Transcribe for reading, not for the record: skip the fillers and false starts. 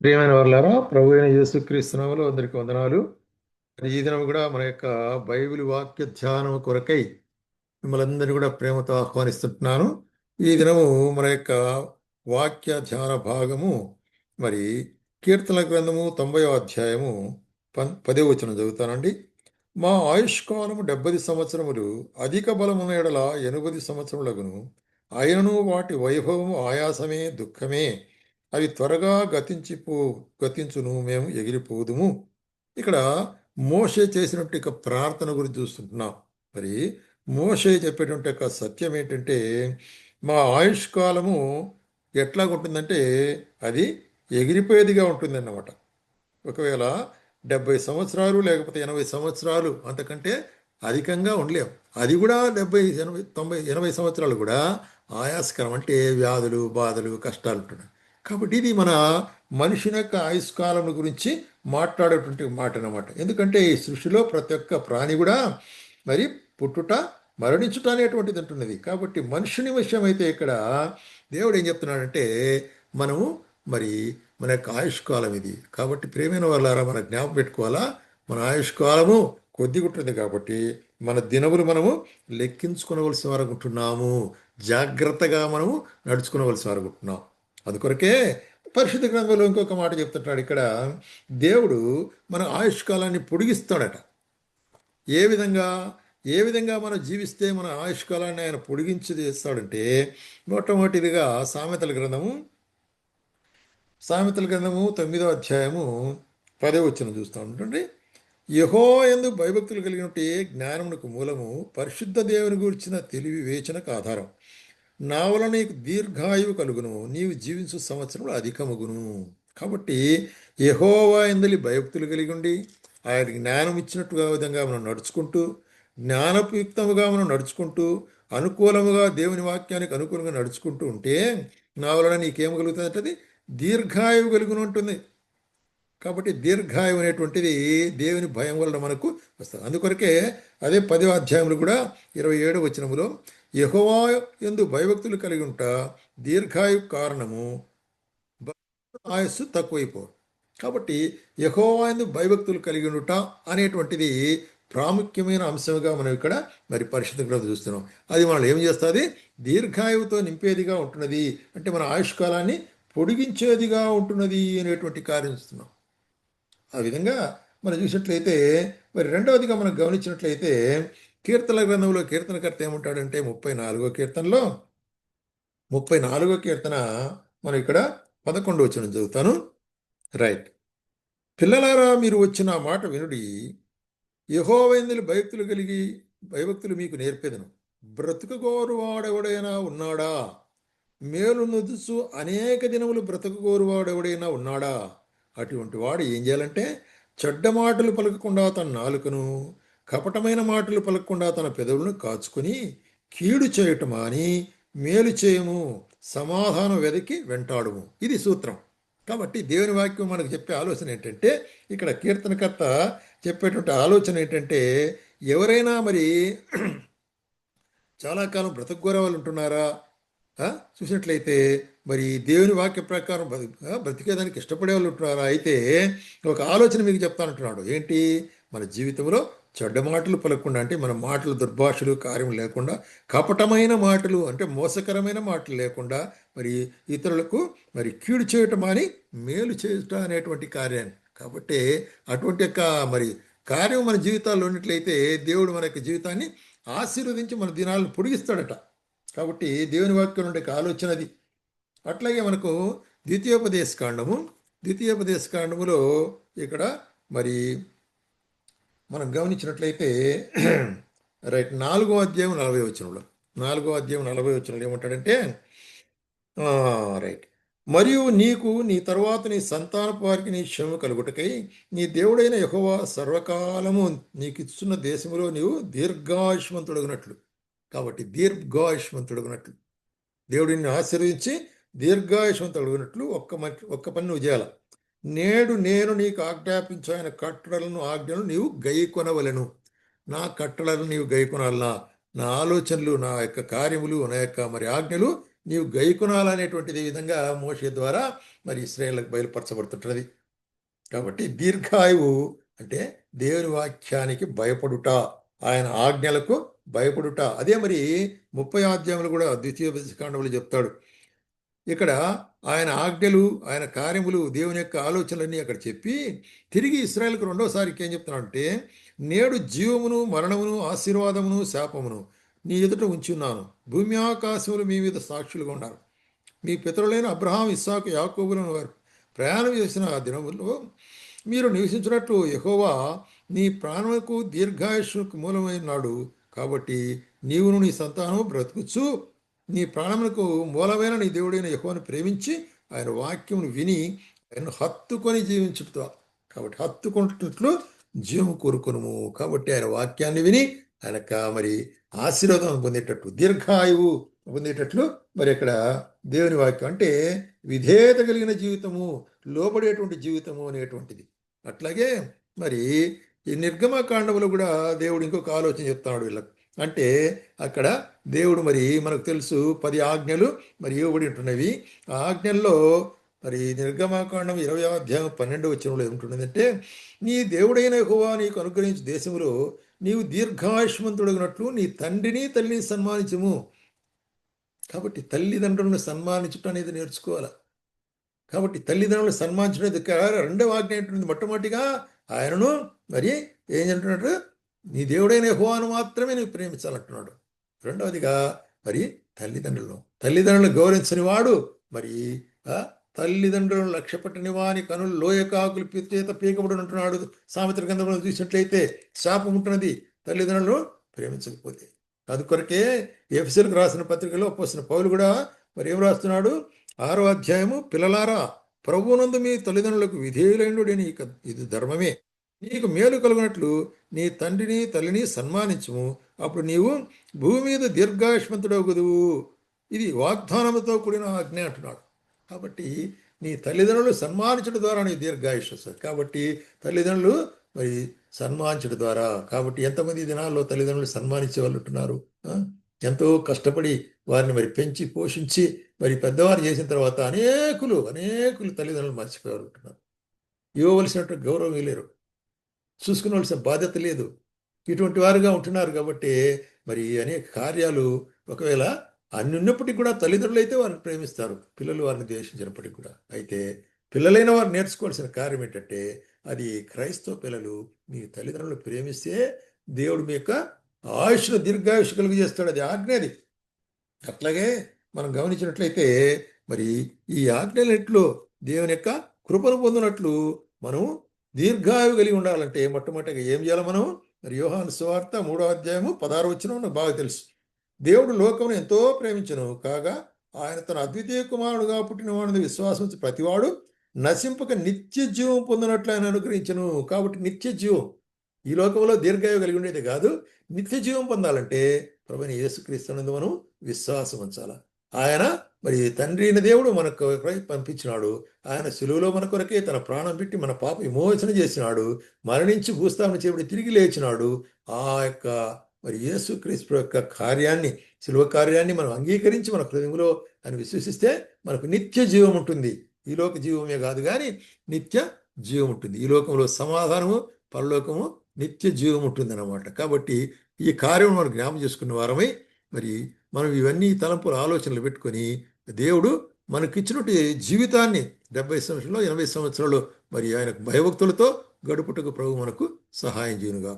ప్రియమైన వాళ్ళారా, ప్రభు అయిన యేసుక్రీస్తు నామములో అందరికీ వందనాలు. ఈ దినం కూడా మన యొక్క బైబిల్ వాక్య ధ్యానం కొరకై మిమ్మల్ని అందరినీ కూడా ప్రేమతో ఆహ్వానిస్తుంటున్నాను. ఈ దినము మన యొక్క వాక్య ధ్యాన భాగము మరి కీర్తన గ్రంథము 90వ అధ్యాయము 10వ వచనం చదువుతానండి. మా ఆయుష్కాలము 70 సంవత్సరములు, అధిక బలమున్న ఎడల 80 సంవత్సరములగును. అయినను వాటి వైభవము ఆయాసమే, దుఃఖమే. అవి త్వరగా గతించును, మేము ఎగిరిపోదుము. ఇక్కడ మోషే చేసినట్టు ఇక ప్రార్థన గురించి చూస్తుంటున్నాం. మరి మోషే చెప్పేటువంటి ఒక సత్యం ఏంటంటే, మా ఆయుష్కాలము ఎట్లా ఉంటుందంటే అది ఎగిరిపోయేదిగా ఉంటుంది అన్నమాట. ఒకవేళ 70 సంవత్సరాలు లేకపోతే 80 సంవత్సరాలు అంతకంటే అధికంగా ఉండలేం. అది కూడా 70, 80, 90, 80 సంవత్సరాలు కూడా ఆయాస్కరం, అంటే వ్యాధులు, బాధలు, కష్టాలు ఉంటున్నాయి. కాబట్టి ఇది మన మనిషిని యొక్క ఆయుష్కాలం గురించి మాట్లాడేటువంటి మాట అన్నమాట. ఎందుకంటే ఈ సృష్టిలో ప్రతి ఒక్క ప్రాణి కూడా మరి పుట్టుట, మరణించుట అనేటువంటిది ఉంటున్నది. కాబట్టి మనుషుని విషయం అయితే ఇక్కడ దేవుడు ఏం చెప్తున్నాడంటే, మనము మరి మన యొక్క ఆయుష్కాలం ఇది. కాబట్టి ప్రేమైన వాళ్ళారా, మన జ్ఞాపకం పెట్టుకోవాలా, మన ఆయుష్కాలము కొద్దిగా ఉంటుంది. కాబట్టి మన దినములు మనము లెక్కించుకునవలసిన వారు ఉంటున్నాము. జాగ్రత్తగా మనము నడుచుకునవలసిన వారు ఉంటున్నాం. అందుకొరకే పరిశుద్ధ గ్రంథంలో ఇంకొక మాట చెప్తుంటాడు. ఇక్కడ దేవుడు మన ఆయుష్కాలాన్ని పొడిగిస్తాడట. ఏ విధంగా ఏ విధంగా మనం జీవిస్తే మన ఆయుష్కాలాన్ని ఆయన పొడిగించి చేస్తాడంటే, మొట్టమొదటిదిగా సామెతల గ్రంథము 9వ అధ్యాయము 10వ వచనం చూస్తూ ఉంటుండే. యెహోవా యందు భయభక్తులు కలిగినట్టే జ్ఞానమునకు మూలము, పరిశుద్ధ దేవుని గూర్చిన తెలివి వేచనకు ఆధారం. నా వలన నీకు దీర్ఘాయువు కలుగును, నీవు జీవించు సంవత్సరములు అధికమగును. కాబట్టి యెహోవా యందలి భయభక్తులు కలిగి ఉండి ఆయన జ్ఞానం ఇచ్చినట్టుగా విధంగా మనం నడుచుకుంటూ, జ్ఞానయుక్తముగా మనం నడుచుకుంటూ, అనుకూలముగా దేవుని వాక్యానికి అనుకూలంగా నడుచుకుంటూ ఉంటే నా వలన నీకేం కలుగుతుంది? దీర్ఘాయువు కలుగును ఉంటుంది. కాబట్టి దీర్ఘాయువు అనేటువంటిది దేవుని భయం వలన మనకు వస్తుంది. అందుకొరకే అదే 10వ అధ్యాయంలో కూడా 27వ వచనములో, యెహోవా యందు భయభక్తులు కలిగి ఉంట దీర్ఘాయు కారణము, ఆయస్సు తక్కువైపోవు. కాబట్టి యెహోవా యందు భయభక్తులు కలిగి ఉండుట అనేటువంటిది ప్రాముఖ్యమైన అంశంగా మనం ఇక్కడ మరి పరిశుద్ధ గ్రంథం చూస్తున్నాం. అది మనల్ని ఏం చేస్తుంది? దీర్ఘాయువుతో నింపేదిగా ఉంటున్నది, అంటే మన ఆయుష్కాలాన్ని పొడిగించేదిగా ఉంటున్నది అనేటువంటి కార్యం చూస్తున్నాం. ఆ విధంగా మనం చూసినట్లయితే మరి రెండవదిగా మనం గమనించినట్లయితే కీర్తన గ్రంథంలో కీర్తనకర్త ఏమంటాడంటే 34వ కీర్తనలో 34వ కీర్తన మనం ఇక్కడ 11వ వచనం చదువుతాను. రైట్. పిల్లలారా, మీరు వచ్చిన మాట వినుడి, యెహోవాయందు భయభక్తులు మీకు నేర్పెదను. బ్రతుకుగోరువాడెవడైనా ఉన్నాడా? మేలు నుదుసు అనేక దినములు బ్రతుకుగోరువాడెవడైనా ఉన్నాడా? అటువంటి వాడు ఏం చేయాలంటే, చెడ్డ మాటలు పలకకుండా తన నాలుకను, కపటమైన మాటలు పలకకుండా తన పెదవులను కాచుకొని, కీడు చేయటం మాని మేలు చేయము, సమాధానం వెదకి వెంటాడుము. ఇది సూత్రం. కాబట్టి దేవుని వాక్యం మనకు చెప్పే ఆలోచన ఏంటంటే, ఇక్కడ కీర్తనకర్త చెప్పేటువంటి ఆలోచన ఏంటంటే, ఎవరైనా మరి చాలా కాలం బ్రతకగోరే వాళ్ళు ఉంటున్నారా? చూసినట్లయితే మరి దేవుని వాక్య ప్రకారం బ్రతికేదానికి ఇష్టపడే వాళ్ళు ఉంటున్నారా? అయితే ఒక ఆలోచన మీకు చెప్తానంటున్నాడు. ఏంటి? మన జీవితంలో చెడ్డ మాటలు పలకకుండా, అంటే మన మాటలు దుర్భాషలు కార్యం లేకుండా, కపటమైన మాటలు అంటే మోసకరమైన మాటలు లేకుండా, మరి ఇతరులకు మరి కీడు చేయటం అని మేలు చేయటం అనేటువంటి కార్యాన్ని. కాబట్టి అటువంటి యొక్క మరి కార్యం మన జీవితాల్లో ఉన్నట్లయితే దేవుడు మన యొక్క జీవితాన్ని ఆశీర్వదించి మన దినాలను పొడిగిస్తాడట. కాబట్టి దేవుని వాక్యం ఉండే ఆలోచన అది. అట్లాగే మనకు ద్వితీయోపదేశ కాండములో ఇక్కడ మరి మనం గమనించినట్లయితే రైట్ 4వ అధ్యాయం 40వ వచనంలో ఏమంటాడంటే, రైట్, మరియు నీకు నీ తర్వాత నీ సంతానపు వారికి నీ క్షేమము కలుగుటకై నీ దేవుడైన యెహోవా సర్వకాలము నీకు ఇస్తున్న దేశములో నీవు దీర్ఘాయుష్మంతుడగినట్లు. కాబట్టి దీర్ఘాయుష్మంతుడగినట్లు దేవుడిని ఆశీర్వదించి దీర్ఘాయుష్మంతుడగినట్లు ఒక్క పని నువ్వు చేయాల. నేడు నేను నీకు ఆజ్ఞాపించు ఆయన ఆజ్ఞలను నీవు గైకొనవలెను. నా కట్టడలను నీవు గైకొనాలనా? నా ఆలోచనలు, నా యొక్క కార్యములు, నా యొక్క మరి ఆజ్ఞలు నీవు గైకొనాలనేటువంటిది ఈ విధంగా మోషే ద్వారా మరి ఇశ్రాయేలుకు బయలుపరచబడుతుంటున్నది. కాబట్టి దీర్ఘాయువు అంటే దేవుని వాక్యానికి భయపడుట, ఆయన ఆజ్ఞలకు భయపడుట. అదే మరి 30 అధ్యాయములు కూడా ద్వితీయోపదేశకాండములు చెప్తాడు. ఇక్కడ ఆయన ఆజ్ఞలు, ఆయన కార్యములు, దేవుని యొక్క ఆలోచనలన్నీ అక్కడ చెప్పి తిరిగి ఇశ్రాయేలుకు రెండోసారికి ఏం చెప్తున్నాడంటే, నేడు జీవమును మరణమును ఆశీర్వాదమును శాపమును నీ ఎదుట ఉంచున్నాను, భూమి ఆకాశములు మీ మీద సాక్షులుగా ఉన్నారు. మీ పితరులైన అబ్రహాం, ఇస్సాకు, యాకోబులను వారు ప్రయాణం చేసిన ఆ దినములో మీరు నివసించినట్లు యెహోవా నీ ప్రాణములకు దీర్ఘాయుష్కు మూలమైనాడు. కాబట్టి నీవును నీ సంతానము బ్రతుకుచు నీ ప్రాణములకు మూలమైన నీ దేవుడైన యెహోవాను ప్రేమించి ఆయన వాక్యమును విని ఆయన హత్తుకొని జీవించుట. కాబట్టి హత్తుకుంటున్నట్లు జీవము కోరుకొనుము. కాబట్టి ఆయన వాక్యాన్ని విని ఆయన మరి ఆశీర్వాదం పొందేటట్లు, దీర్ఘాయువు పొందేటట్లు మరి ఇక్కడ దేవుని వాక్యం అంటే విధేయత కలిగిన జీవితము, లోబడేటువంటి జీవితము అనేటువంటిది. అట్లాగే మరి ఈ నిర్గమకాండములో కూడా దేవుడు ఇంకొక ఆలోచన చెప్తాడు వీళ్ళకు. అంటే అక్కడ దేవుడు మరి మనకు తెలుసు 10 ఆజ్ఞలు మరి ఇవ్వబడి ఉంటున్నవి. ఆ ఆజ్ఞల్లో మరి నిర్గమకాండం 20వ అధ్యాయం 12వ వచనంలో ఏముంటున్నదంటే, నీ దేవుడైన యెహోవా నీకు అనుగ్రహించు దేశములో నీవు దీర్ఘాయుష్మంతుడగినట్లు నీ తండ్రిని తల్లిని సన్మానించుము. కాబట్టి తల్లిదండ్రులను సన్మానించడం అనేది నేర్చుకోవాలి. కాబట్టి తల్లిదండ్రులను సన్మానించడం రెండవ ఆజ్ఞ ఏంటంటే, మొట్టమొదటిగా ఆయనను మరి ఏం అంటున్నాడు, నీ దేవుడైన యెహోవాను మాత్రమే నీవు ప్రేమించాలంటున్నాడు. రెండవదిగా మరి తల్లిదండ్రులను గౌరవించని వాడు మరి తల్లిదండ్రులను లక్ష్యపట్టని వాని కనులు లోయకాకులు చేత పీకబడి ఉంటున్నాడు. సామెతల గ్రంథంలో చూసినట్లయితే శాపం ఉంటున్నది తల్లిదండ్రులను ప్రేమించకపోతే. అందుకొరకే ఎఫెసీయులకు రాసిన పత్రికలో అపోస్తలుడైన పౌలు కూడా మరి ఏం రాస్తున్నాడు, 6వ అధ్యాయము, పిల్లలారా ప్రభువునందు మీ తల్లిదండ్రులకు విధేయులైనడని ఇది ధర్మమే. నీకు మేలు కలుగునట్లు నీ తండ్రిని తల్లిని సన్మానించుము, అప్పుడు నీవు భూమి మీద దీర్ఘాయుష్మంతుడవుదువు. ఇది వాగ్దానంతో కూడిన ఆజ్ఞ అంటున్నాడు. కాబట్టి నీ తల్లిదండ్రులు సన్మానించడం ద్వారా నీ దీర్ఘాయుష్ వస్తుంది. కాబట్టి తల్లిదండ్రులు మరి సన్మానించడం ద్వారా, కాబట్టి ఎంతమంది దినాల్లో తల్లిదండ్రులు సన్మానించే వాళ్ళు ఉంటున్నారు. ఎంతో కష్టపడి వారిని మరి పెంచి పోషించి మరి పెద్దవారు చేసిన తర్వాత అనేకులు తల్లిదండ్రులు మర్చిపోయారు ఉంటున్నారు. ఇవ్వవలసినట్టు గౌరవం ఇవ్వలేరు, చూసుకునవలసిన బాధ్యత లేదు, ఇటువంటి వారుగా ఉంటున్నారు. కాబట్టి మరి అనేక కార్యాలు ఒకవేళ అన్ని ఉన్నప్పటికీ కూడా తల్లిదండ్రులు అయితే వారిని ప్రేమిస్తారు, పిల్లలు వారిని ద్వేషించినప్పటికీ కూడా. అయితే పిల్లలైన వారు నేర్చుకోవాల్సిన కార్యం ఏంటంటే, అది క్రైస్తవ పిల్లలు మీ తల్లిదండ్రులు ప్రేమిస్తే దేవుడు మీ యొక్క ఆయుష్ను దీర్ఘాయుష్ కలుగు చేస్తాడు. అది ఆజ్ఞది. అట్లాగే మనం గమనించినట్లయితే మరి ఈ ఆజ్ఞలెట్లు దేవుని యొక్క కృపను పొందినట్లు మనం దీర్ఘాయువు కలిగి ఉండాలంటే మొట్టమొదటిగా ఏం చేయాలి మనం? మరి యోహాను సువార్త 3వ అధ్యాయము 16వ వచనం నాకు బాగా తెలుసు. దేవుడు లోకమును ఎంతో ప్రేమించెను కాగా ఆయన తన అద్వితీయ కుమారుడుగా పుట్టిన వాడిని విశ్వాసం ప్రతివాడు నశింపక నిత్య జీవం పొందినట్లు ఆయన అనుగ్రహించను. కాబట్టి నిత్య జీవం, ఈ లోకంలో దీర్ఘాయువు కలిగి ఉండేది కాదు, నిత్య జీవం పొందాలంటే ప్రభువైన యేసుక్రీస్తునందు మనం విశ్వాసం ఉంచాలి. ఆయన మరి తండ్రి అయిన దేవుడు మనకు పంపించినాడు. ఆయన శిలువలో మన కొరకే తన ప్రాణం పెట్టి మన పాప విమోచన చేసినాడు, మరణించి భూస్థాపన చేయబడి తిరిగి లేచినాడు. ఆ యొక్క మరి యేసుక్రీస్తు యొక్క కార్యాన్ని, శిలువ కార్యాన్ని మనం అంగీకరించి మన హృదయంలో అని విశ్వసిస్తే మనకు నిత్య జీవం ఉంటుంది. ఈ లోక జీవమే కాదు కానీ నిత్య జీవం ఉంటుంది. ఈ లోకంలో సమాధానము, పరలోకము, నిత్య జీవం ఉంటుంది అన్నమాట. కాబట్టి ఈ కార్యం మనం జ్ఞాపం చేసుకున్న వారమై మరి మనం ఇవన్నీ తలంపుల ఆలోచనలు పెట్టుకొని దేవుడు మనకిచ్చినట్టు జీవితాన్ని 70 సంవత్సరాలు 80 సంవత్సరాలు మరి ఆయనకు భయభక్తులతో గడుపుటకు ప్రభు మనకు సహాయం చేయనుగా.